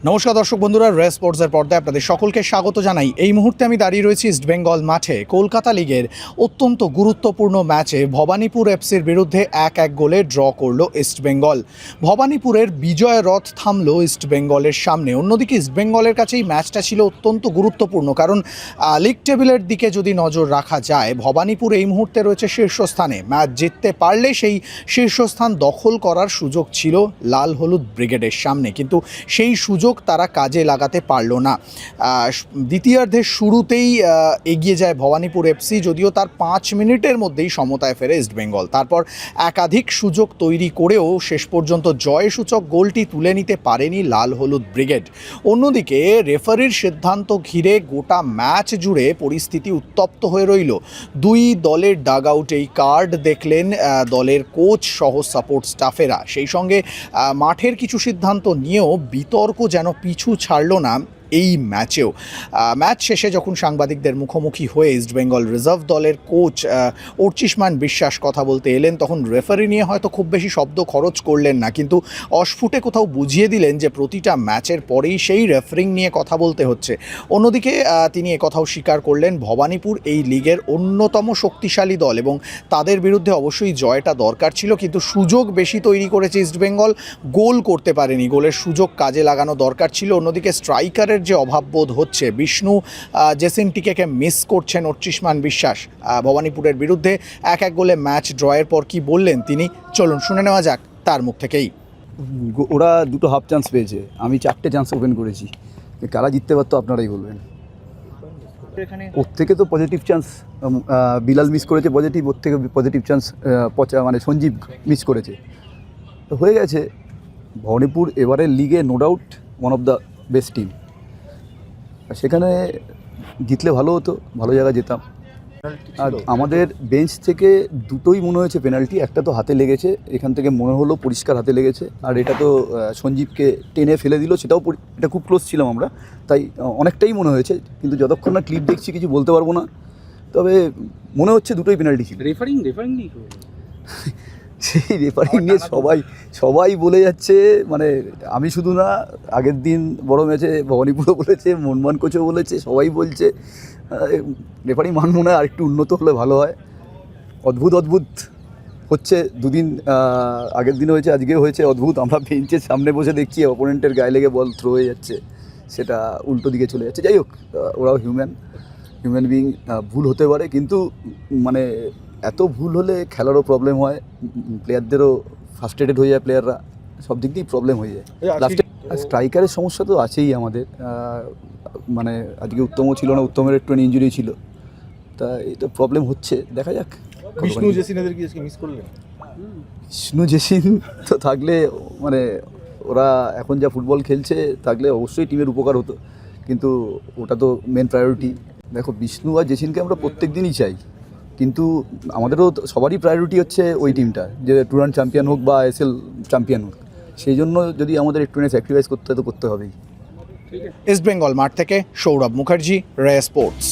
নমস্কার দর্শক বন্ধুরা, রে স্পোর্টসের পর্দায় আপনাদের সকলকে স্বাগত জানাই। এই মুহূর্তে আমি দাঁড়িয়ে রয়েছি ইস্টবেঙ্গল মাঠে। কলকাতা লিগের অত্যন্ত গুরুত্বপূর্ণ ম্যাচে ভবানীপুর এফসির বিরুদ্ধে 1-1 গোলে ড্র করলো ইস্টবেঙ্গল। ভবানীপুরের বিজয় রথ থামলো ইস্টবেঙ্গলের সামনে। অন্যদিকে ইস্টবেঙ্গলের কাছে এই ম্যাচটা ছিল অত্যন্ত গুরুত্বপূর্ণ, কারণ লিগ টেবিলের দিকে যদি নজর রাখা যায়, ভবানীপুর এই মুহূর্তে রয়েছে শীর্ষস্থানে। ম্যাচ জিততে পারলে সেই শীর্ষস্থান দখল করার সুযোগ ছিল লাল হলুদ ব্রিগেডের সামনে, কিন্তু সেই সুযোগ তারা কাজে লাগাতে পারলো না। দ্বিতীয়ার্ধের শুরুতেই এগিয়ে যায় ভবানীপুর এফসি, যদিও তার 5 মিনিটের মধ্যেই সমতায় ফেরে ইস্টবেঙ্গল। তারপর একাধিক সুযোগ তৈরি করেও শেষ পর্যন্ত জয়সূচক গোলটি তুলে নিতে পারেনি লাল হলুদ ব্রিগেড। অন্যদিকে রেফারির সিদ্ধান্ত ঘিরে গোটা ম্যাচ জুড়ে পরিস্থিতি উত্তপ্ত হয়ে রইল। দুই দলের ডাগ আউটেই কার্ড দেখলেন দলের কোচ সহ সাপোর্ট স্টাফেরা। সেই সঙ্গে মাঠের কিছু সিদ্ধান্ত নিয়েও বিতর্ক যেন পিছু ছাড়ল না এই ম্যাচেও। ম্যাচ শেষে যখন সাংবাদিকদের মুখোমুখি হয়ে ইস্টবেঙ্গল রিজার্ভ দলের কোচ অর্চিষ্মান বিশ্বাস কথা বলতে এলেন, তখন রেফারি নিয়ে হয়তো খুব বেশি শব্দ খরচ করলেন না, কিন্তু অস্ফুটে কোথাও বুঝিয়ে দিলেন যে প্রতিটা ম্যাচের পরেই সেই রেফারিং নিয়ে কথা বলতে হচ্ছে। অন্যদিকে তিনি একথাও স্বীকার করলেন, ভবানীপুর এই লিগের অন্যতম শক্তিশালী দল এবং তাদের বিরুদ্ধে অবশ্যই জয়টা দরকার ছিল, কিন্তু সুযোগ বেশি তৈরি করেছে ইস্টবেঙ্গল, গোল করতে পারেনি। গোলের সুযোগ কাজে লাগানো দরকার ছিল। অন্যদিকে স্ট্রাইকারের যে অভাববোধ হচ্ছে, বিষ্ণু জেসিনটিকে মিস করছেন অর্চিষ্মান বিশ্বাস। ভবানীপুরের বিরুদ্ধে 1-1 গোলে ম্যাচ ড্রয়ের পর কি বললেন তিনি, চলুন শুনে নেওয়া যাক তার মুখ থেকেই। ওরা দুটো হাফ চান্স পেয়েছে, আমি 4টে চান্স ওপেন করেছি। কারা জিততে পারতো আপনারাই বলবেন। ওর থেকে তো পজিটিভ চান্স বিলাল মিস করেছে, ওর থেকে পজিটিভ চান্স মানে সঞ্জীব মিস করেছে, তো হয়ে গেছে। ভবানীপুর এবারের লিগে no doubt one of the best team. সেখানে জিতলে ভালো হতো, ভালো জায়গায় যেতাম। আর আমাদের বেঞ্চ থেকে দুটোই মনে হয়েছে পেনাল্টি, একটা তো হাতে লেগেছে, এখান থেকে মনে হলো পরিষ্কার হাতে লেগেছে, আর এটা তো সঞ্জীবকে টেনে ফেলে দিল, সেটাও এটা খুব ক্লোজ ছিলাম আমরা, তাই অনেকটাই মনে হয়েছে, কিন্তু যতক্ষণ না ক্লিপ দেখছি কিছু বলতে পারবো না। তবে মনে হচ্ছে দুটোই পেনাল্টি ছিল। রেফারিং নেই সেই রেফারিং নিয়ে সবাই বলে যাচ্ছে, মানে আমি শুধু না, আগের দিন বড় ম্যাচে ভবানীপুরও বলেছে, মনমান কোচও বলেছে, সবাই বলছে রেফারিং মান মনে হয় আরেকটু উন্নত হলে ভালো হয়। অদ্ভুত হচ্ছে, দুদিন আগের দিন হয়েছে, আজকেও হয়েছে অদ্ভুত। আমরা বেঞ্চের সামনে বসে দেখছি অপোনেন্টের গায়ে লেগে বল থ্রো হয়ে যাচ্ছে, সেটা উল্টো দিকে চলে যাচ্ছে। যাই হোক, ওরাও হিউম্যান বিইং, ভুল হতে পারে, কিন্তু মানে এত ভুল হলে খেলারও প্রবলেম হয়, প্লেয়ারদেরও ফ্রাস্ট্রেটেড হয়ে যায়, প্লেয়াররা সব দিক দিয়েই প্রবলেম হয়ে যায়। লাস্টে স্ট্রাইকারের সমস্যা তো আছেই আমাদের, মানে আজকে উত্তমও ছিল না, উত্তমের একটু ইঞ্জুরি ছিল, তা এটা প্রবলেম হচ্ছে, দেখা যাক। বিষ্ণু জেসিনাদের কি আজকে মিস করলেন? বিষ্ণু জেসিন তো থাকলে, মানে ওরা এখন যা ফুটবল খেলছে, থাকলে অবশ্যই টিমের উপকার হতো, কিন্তু ওটা তো মেন প্রায়োরিটি। দেখো, বিষ্ণু আর জেসিনকে আমরা প্রত্যেক দিনই চাই, কিন্তু আমাদেরও সবারই প্রায়োরিটি হচ্ছে ওই টিমটা, যে টুর্নামেন্ট চ্যাম্পিয়ন হোক বা ASL চ্যাম্পিয়ন হোক। সেই জন্য যদি আমাদের একটু স্যাক্রিফাইস করতে হবেই। ইস্টবেঙ্গল মাঠ থেকে সৌরভ মুখার্জি, রে স্পোর্টস।